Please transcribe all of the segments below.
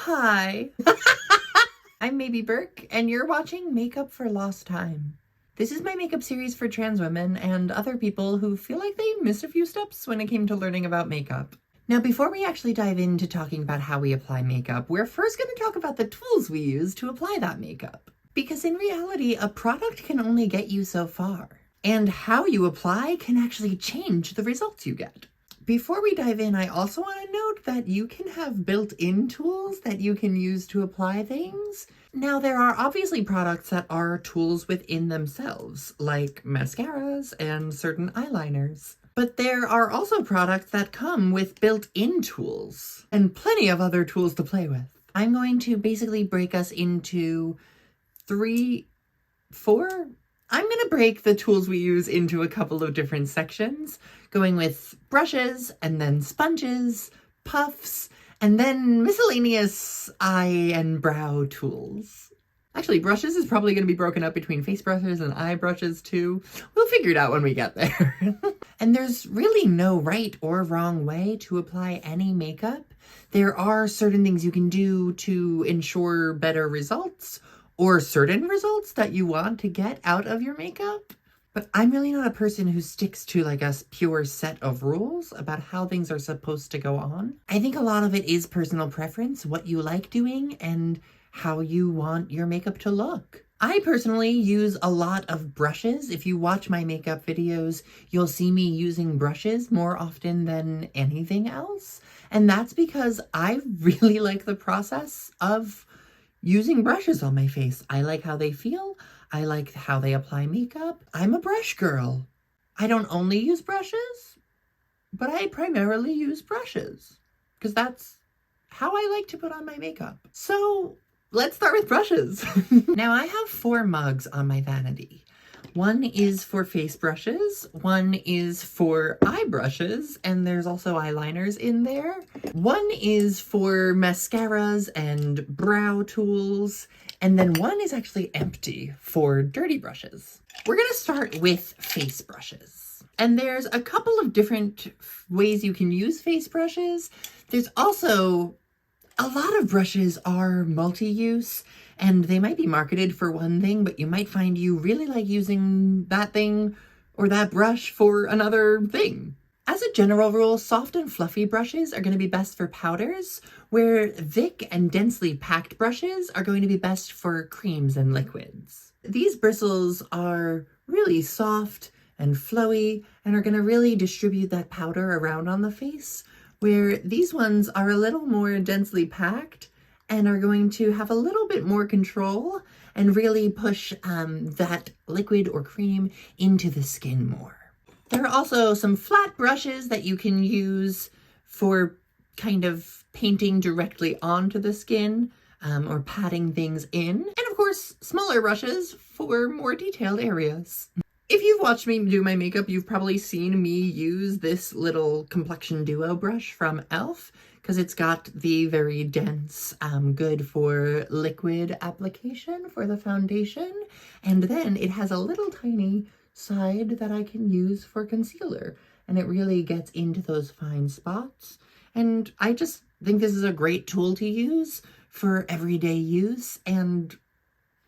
Hi, I'm Maybe Burke, and you're watching Makeup for Lost Time. This is my makeup series for trans women and other people who feel like they missed a few steps when it came to learning about makeup. Now, before we actually dive into talking about how we apply makeup, we're first going to talk about the tools we use to apply that makeup. Because in reality, a product can only get you so far, and how you apply can actually change the results you get. Before we dive in, I also want to note that you can have built-in tools that you can use to apply things. Now, there are obviously products that are tools within themselves, like mascaras and certain eyeliners. But there are also products that come with built-in tools, and plenty of other tools to play with. I'm going to basically break us into I'm going to break the tools we use into a couple of different sections, going with brushes, and then sponges, puffs, and then miscellaneous eye and brow tools. Actually, brushes is probably going to be broken up between face brushes and eye brushes too. We'll figure it out when we get there. And there's really no right or wrong way to apply any makeup. There are certain things you can do to ensure better results, or certain results that you want to get out of your makeup. But I'm really not a person who sticks to like a pure set of rules about how things are supposed to go on. I think a lot of it is personal preference, what you like doing, and how you want your makeup to look. I personally use a lot of brushes. If you watch my makeup videos, you'll see me using brushes more often than anything else. And that's because I really like the process of using brushes on my face. I like how they feel. I like how they apply makeup. I'm a brush girl. I don't only use brushes, but I primarily use brushes because that's how I like to put on my makeup. So let's start with brushes. Now I have 4 mugs on my vanity. One is for face brushes, one is for eye brushes, and there's also eyeliners in there. One is for mascaras and brow tools, and then one is actually empty for dirty brushes. We're gonna start with face brushes. And there's a couple of different ways you can use face brushes. There's also a lot of brushes are multi-use, and they might be marketed for one thing, but you might find you really like using that thing or that brush for another thing. As a general rule, soft and fluffy brushes are going to be best for powders, where thick and densely packed brushes are going to be best for creams and liquids. These bristles are really soft and flowy and are going to really distribute that powder around on the face, where these ones are a little more densely packed and are going to have a little bit more control and really push that liquid or cream into the skin more. There are also some flat brushes that you can use for kind of painting directly onto the skin or patting things in. And of course, smaller brushes for more detailed areas. If you've watched me do my makeup, you've probably seen me use this little complexion duo brush from e.l.f. because it's got the very dense, good for liquid application for the foundation. And then it has a little tiny side that I can use for concealer. And it really gets into those fine spots. And I just think this is a great tool to use for everyday use. And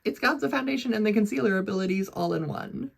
it's got the foundation and the concealer abilities all in one.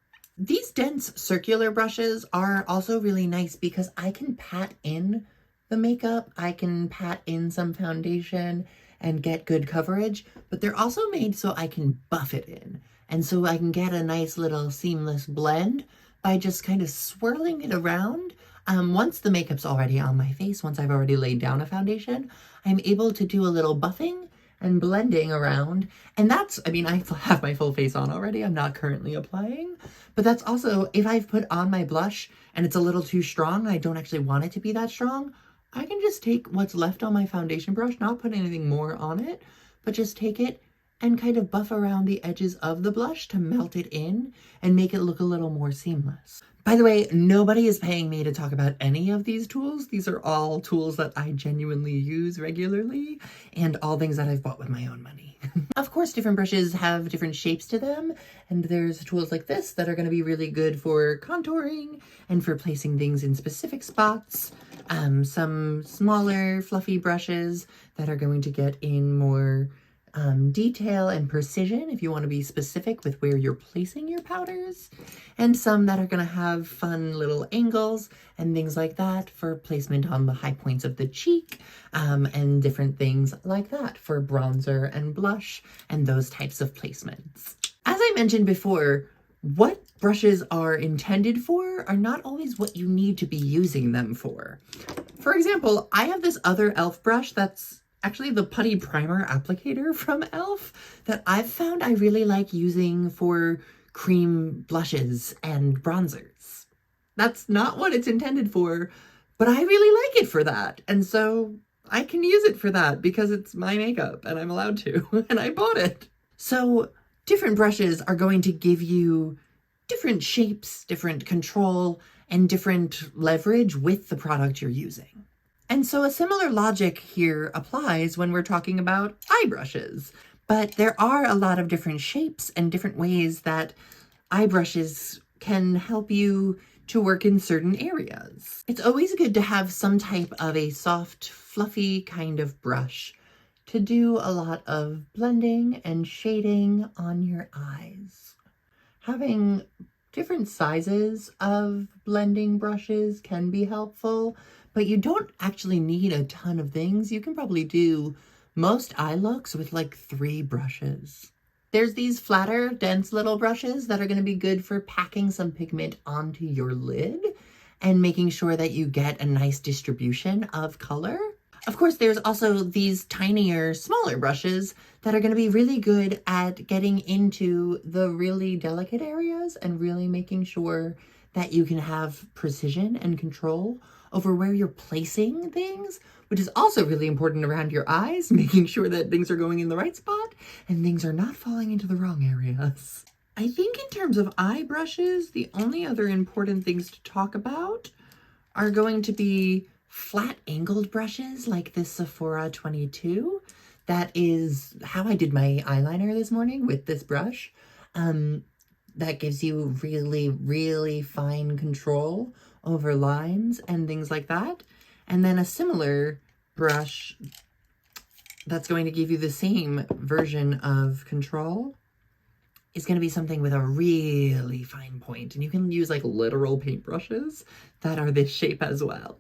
These dense circular brushes are also really nice because I can pat in the makeup, I can pat in some foundation and get good coverage, but they're also made so I can buff it in. And so I can get a nice little seamless blend by just kind of swirling it around. Once the makeup's already on my face, once I've already laid down a foundation, I'm able to do a little buffing and blending around. And that's, I mean, I have my full face on already. I'm not currently applying, but that's also, if I've put on my blush and it's a little too strong, I don't actually want it to be that strong, I can just take what's left on my foundation brush, not put anything more on it, but just take it and kind of buff around the edges of the blush to melt it in and make it look a little more seamless. By the way, nobody is paying me to talk about any of these tools. These are all tools that I genuinely use regularly and all things that I've bought with my own money. Of course, different brushes have different shapes to them, and there's tools like this that are going to be really good for contouring and for placing things in specific spots. Some smaller fluffy brushes that are going to get in more detail and precision if you want to be specific with where you're placing your powders, and some that are going to have fun little angles and things like that for placement on the high points of the cheek, and different things like that for bronzer and blush and those types of placements. As I mentioned before, what brushes are intended for are not always what you need to be using them for. For example, I have this other e.l.f. brush that's actually the putty primer applicator from e.l.f. that I've found I really like using for cream blushes and bronzers. That's not what it's intended for, but I really like it for that. And so I can use it for that because it's my makeup and I'm allowed to, and I bought it. So different brushes are going to give you different shapes, different control, and different leverage with the product you're using. And so a similar logic here applies when we're talking about eye brushes, but there are a lot of different shapes and different ways that eye brushes can help you to work in certain areas. It's always good to have some type of a soft, fluffy kind of brush to do a lot of blending and shading on your eyes. Having different sizes of blending brushes can be helpful, but you don't actually need a ton of things. You can probably do most eye looks with like 3 brushes. There's these flatter, dense little brushes that are going to be good for packing some pigment onto your lid and making sure that you get a nice distribution of color. Of course, there's also these tinier, smaller brushes that are going to be really good at getting into the really delicate areas and really making sure that you can have precision and control over where you're placing things, which is also really important around your eyes, making sure that things are going in the right spot and things are not falling into the wrong areas. I think in terms of eye brushes, the only other important things to talk about are going to be flat angled brushes like this Sephora 22. That is how I did my eyeliner this morning with this brush. That gives you really, really fine control over lines and things like that. And then a similar brush that's going to give you the same version of control is going to be something with a really fine point. And you can use like literal paintbrushes that are this shape as well.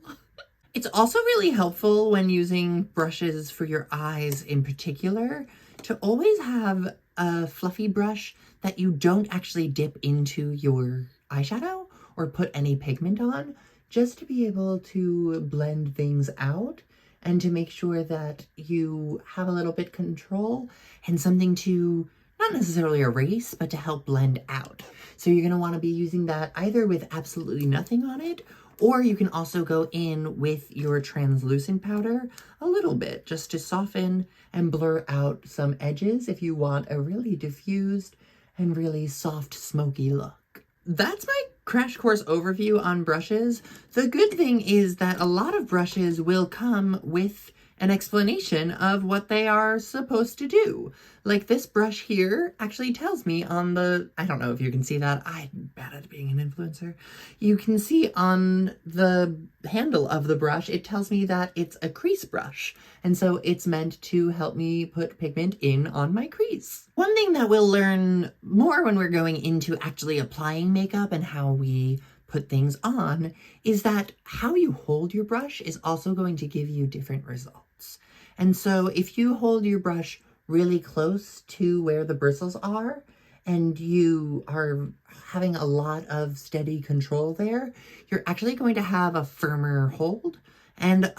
It's also really helpful when using brushes for your eyes in particular to always have a fluffy brush that you don't actually dip into your eyeshadow or put any pigment on, just to be able to blend things out and to make sure that you have a little bit control and something to not necessarily erase, but to help blend out. So you're going to want to be using that either with absolutely nothing on it, or you can also go in with your translucent powder a little bit just to soften and blur out some edges if you want a really diffused and really soft, smoky look. That's my crash course overview on brushes. The good thing is that a lot of brushes will come with an explanation of what they are supposed to do. Like this brush here actually tells me on the, I don't know if you can see that, I'm bad at being an influencer. You can see on the handle of the brush, it tells me that it's a crease brush. And so it's meant to help me put pigment in on my crease. One thing that we'll learn more when we're going into actually applying makeup and how we put things on is that how you hold your brush is also going to give you different results. And so if you hold your brush really close to where the bristles are and you are having a lot of steady control there, you're actually going to have a firmer hold and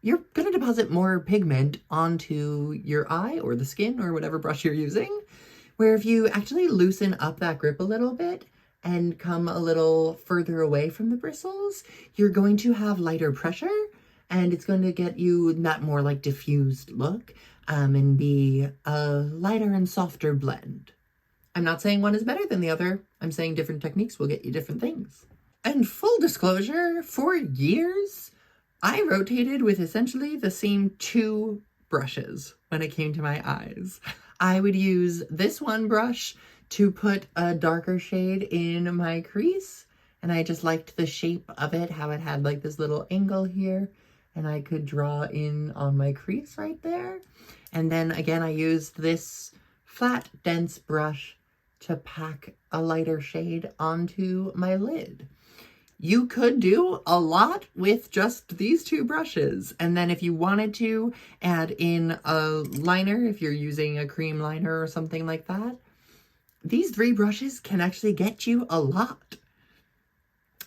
you're going to deposit more pigment onto your eye or the skin or whatever brush you're using. Where if you actually loosen up that grip a little bit and come a little further away from the bristles, you're going to have lighter pressure and it's going to get you that more like diffused look and be a lighter and softer blend. I'm not saying one is better than the other. I'm saying different techniques will get you different things. And full disclosure, for years, I rotated with essentially the same 2 brushes when it came to my eyes. I would use this one brush to put a darker shade in my crease, and I just liked the shape of it, how it had like this little angle here, and I could draw in on my crease right there. And then again, I used this flat, dense brush to pack a lighter shade onto my lid. You could do a lot with just these 2 brushes. And then if you wanted to add in a liner, if you're using a cream liner or something like that, these 3 brushes can actually get you a lot.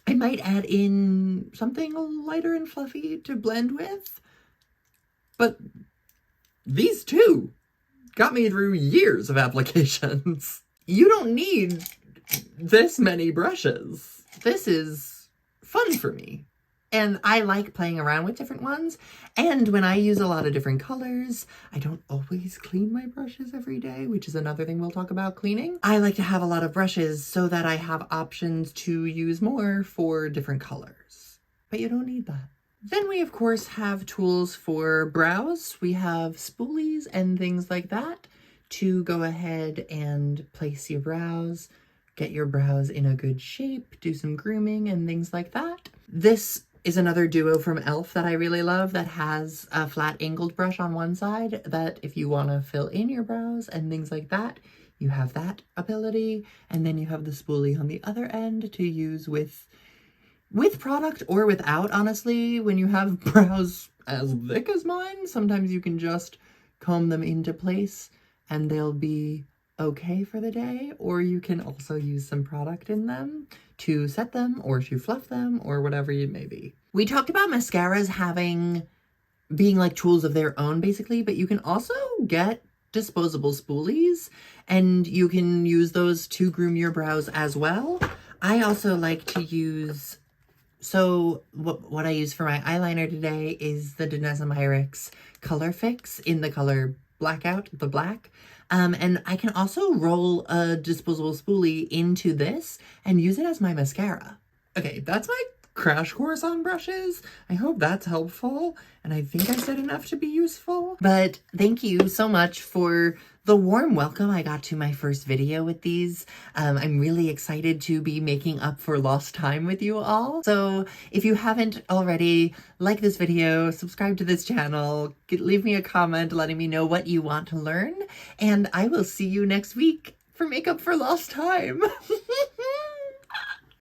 I might add in something lighter and fluffy to blend with, but these 2 got me through years of applications. You don't need this many brushes. This is fun for me. And I like playing around with different ones. And when I use a lot of different colors, I don't always clean my brushes every day, which is another thing we'll talk about cleaning. I like to have a lot of brushes so that I have options to use more for different colors. But you don't need that. Then we, of course, have tools for brows. We have spoolies and things like that to go ahead and place your brows, get your brows in a good shape, do some grooming and things like that. This is another duo from e.l.f. that I really love that has a flat angled brush on one side that if you want to fill in your brows and things like that, you have that ability. And then you have the spoolie on the other end to use with product or without, honestly. When you have brows as thick as mine, sometimes you can just comb them into place and they'll be okay for the day, or you can also use some product in them to set them or to fluff them or whatever it may be. We talked about mascaras being like tools of their own basically, but you can also get disposable spoolies and you can use those to groom your brows as well. I also like to use, so what I use for my eyeliner today is the Danessa Myricks Color Fix in the color Blackout, the black. And I can also roll a disposable spoolie into this and use it as my mascara. Okay, that's my crash course on brushes. I hope that's helpful, and I think I said enough to be useful. But thank you so much for the warm welcome I got to my first video with these. I'm really excited to be making up for lost time with you all. So if you haven't already, like this video, subscribe to this channel, leave me a comment letting me know what you want to learn, and I will see you next week for Makeup for Lost Time.